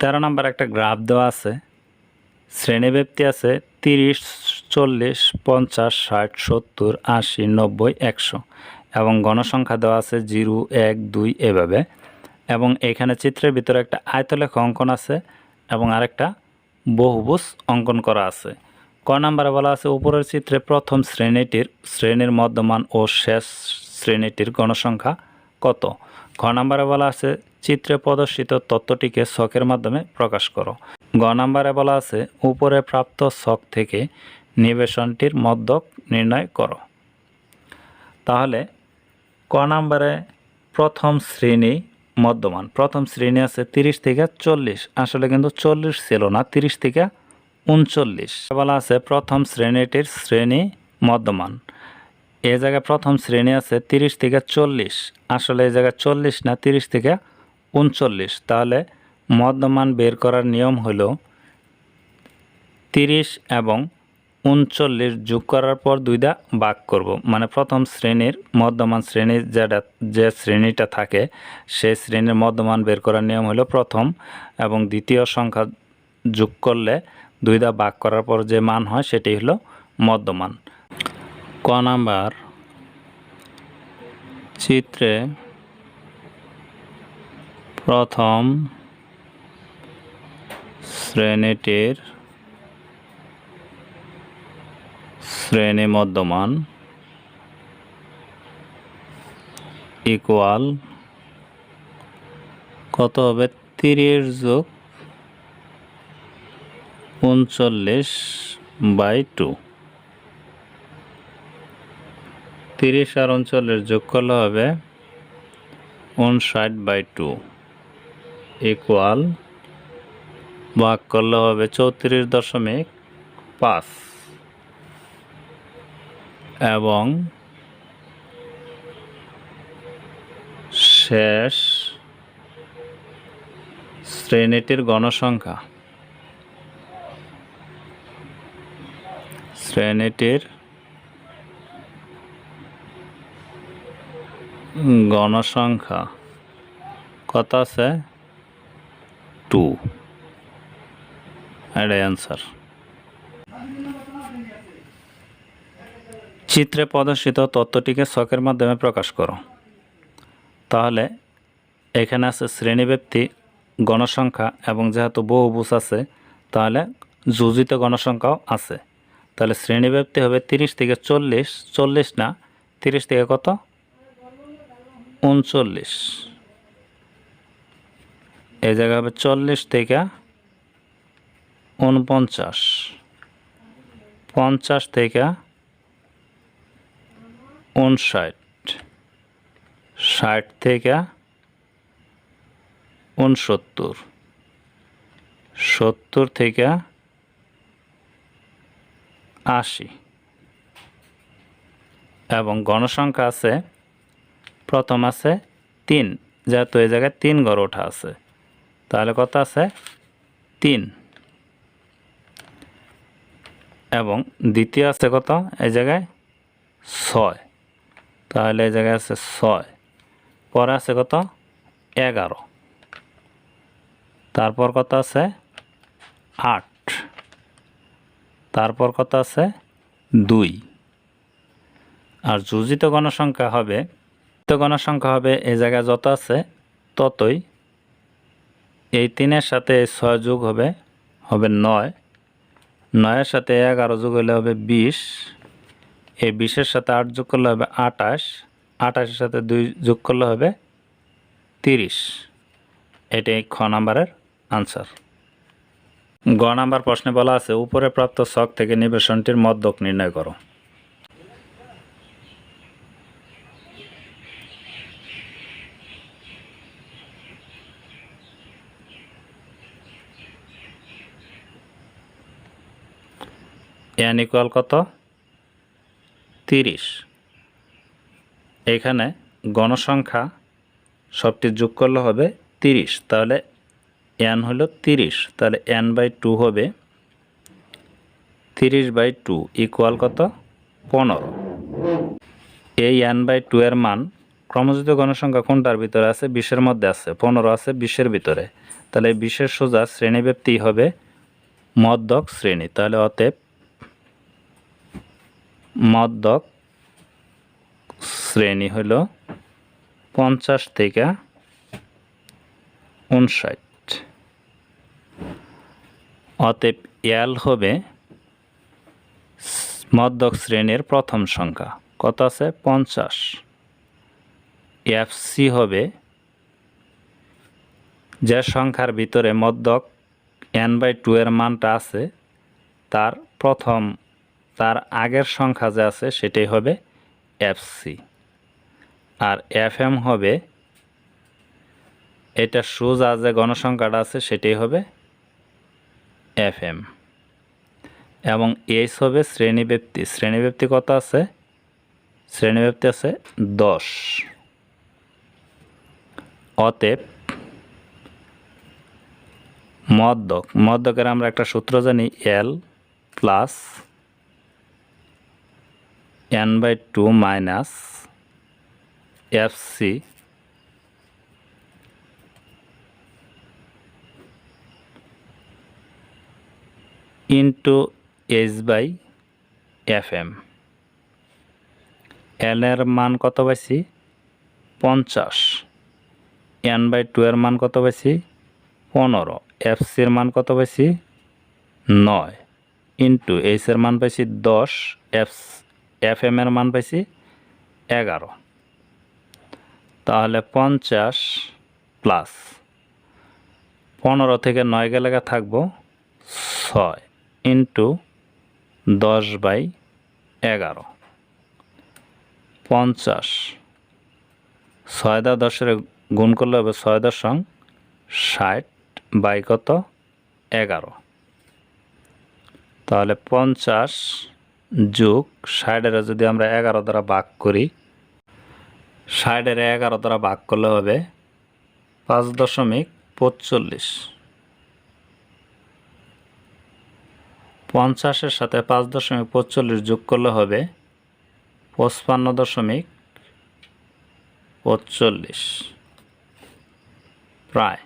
13 নম্বর একটা গ্রাফ দেওয়া আছে, শ্রেণীব্যাপ্তি আছে 30, 40, 50, 60, 70, 80, 90, 100 এবং গণসংখ্যা দেওয়া আছে 0, 1, 2 এভাবে। এবং এখানে চিত্রের ভিতরে একটা আয়তলেখা অঙ্কন আছে এবং আরেকটা বহুভুজ অঙ্কন করা আছে। ক নম্বরে বলা আছে উপরের চিত্রে প্রথম শ্রেণীর মধ্যমান ও শেষ শ্রেণীটির গণসংখ্যা কত। খ নম্বরে বলা আছে চিত্রে প্রদর্শিত তথ্যটিকে ছকের মাধ্যমে প্রকাশ করো। গ নম্বরে বলা আছে উপরে প্রাপ্ত ছক থেকে নিবেশনটির মধ্যক নির্ণয় করো। তাহলে ক নম্বরে প্রথম শ্রেণী মধ্যমান, প্রথম শ্রেণী আছে 30 থেকে 40, আসলে কিন্তু 40 ছিল না, 30 থেকে 39 বলা আছে প্রথম শ্রেণীটির শ্রেণী মধ্যমান। এই জায়গায় প্রথম শ্রেণী আছে 30 থেকে 40, আসলে এই জায়গায় 40 না, 30 থেকে 39। তাহলে মধ্যমান বের করার নিয়ম হলো 30 এবং 39 যোগ করার পর 2 দা ভাগ করব, মানে প্রথম শ্রেণীর মধ্যমান শ্রেণীর যে শ্রেণীটা থাকে সেই শ্রেণীর মধ্যমান বের করার নিয়ম হলো প্রথম এবং দ্বিতীয় সংখ্যা যোগ করলে 2 দা ভাগ করার পর যে মান হয় সেটি হলো মধ্যমান। ক নাম্বার চিত্রে প্রথম শ্রেণীটির শ্রেণী মধ্যমান ইকুয়াল কত হবে 30 যোগ 39/2। 30 আর 39 যোগ করলে হবে 59/2 ইকুয়াল ভাগ করলে হবে 34.5 এবং শেষ শ্রেণীটির গণসংখ্যা, শ্রেণীটির গণসংখ্যা কত আছে 2, এটাই অ্যান্সার। চিত্রে প্রদর্শিত তথ্যটিকে ছকের মাধ্যমে প্রকাশ করো। তাহলে এখানে আছে শ্রেণীব্যাপ্তি, গণসংখ্যা এবং যেহেতু বহুভুজ আছে তাহলে যোজিত গণসংখ্যাও আছে। তাহলে শ্রেণীব্যাপ্তি হবে 30 থেকে 40, 40 না, 30 থেকে কত 39, এই জায়গায় হবে 40 থেকে 49, 50 থেকে 59, 60 থেকে 69, 70 থেকে 80 এবং গণসংখ্যা আছে প্রথম আছে 3, যেহেতু এই জায়গায় 3 ঘর ওঠা আছে তাহলে কত আছে 3 এবং দ্বিতীয় আছে কত এই জায়গায় 6, তাহলে এই জায়গায় আছে 6, পরে আছে কত 11, তারপর কত আছে 8, তারপর কত আছে 2 আর যোজিত গণসংখ্যা হবে এই জায়গায় যত আছে ততই। এই 3-এর সাথে 6 যোগ হবে 9, 9-এর সাথে 11 যোগ হলে হবে 20, এই 20-এর সাথে 8 যোগ করলে হবে 28, 28-এর সাথে 2 যোগ করলে হবে 30। এটাই খ নাম্বারের আনসার। গ নাম্বার প্রশ্নে বলা আছে উপরে প্রাপ্ত ছক থেকে নিবেশনটির মধ্যক নির্ণয় করো। n ইকুয়াল কত 30, এখানে গণসংখ্যা সবটি যোগ করলে হবে 30, তাহলে n হলো 30, তাহলে n/2 হবে 30/2 ইকুয়াল কত 15। এই n/2 এর মান ক্রমযুক্ত গণসংখ্যা কোনটার ভিতরে আছে 20-এর মধ্যে আছে, 15 আছে 20-এর ভিতরে, তাহলে বিশের সোজা শ্রেণীব্যাপ্তি হবে মধ্যক শ্রেণী। তাহলে অতএব মধ্যক শ্রেণী হল 50 থেকে 59। অতএব এল হবে মধ্যক শ্রেণীর প্রথম সংখ্যা, কত আছে 50। এফসি হবে যে সংখ্যার ভিতরে মধ্যক n/2 এর মানটা আছে তার আগের সংখ্যা যে আছে সেটাই হবে এফসি। আর এফএম হবে এটা সোজা যে গণসংখ্যাটা আছে সেটাই হবে এফএম। এবং এইচ হবে শ্রেণীব্যাপ্তি। শ্রেণীব্যাপ্তি কত আছে? শ্রেণীব্যাপ্তি আছে 10। অতএব মধ্যকের আমরা একটা সূত্র জানি, L plus n/2 minus FC into h/fm। L এর মান কত পাইছি 50, n/2 এর মান কত পাইছি 15, এফসির মান কত পাইছি 9, ইন্টু এইচ এর মান পাইছি 10, এফএম এর মান পাইছি 11। তাহলে 50 প্লাস 15 থেকে 9 গেলে থাকবো 6 ইন্টু 10/11। 50 6 দা 10 গুণ করলে হবে 6.60 বাই কত 11। তাহলে 50 যোগ 60 যদি আমরা 11 দ্বারা ভাগ করি, 60 11 দ্বারা ভাগ করলে হবে 5.45। 50 সাথে 5.45 যোগ করলে হবে 55.45 প্রায়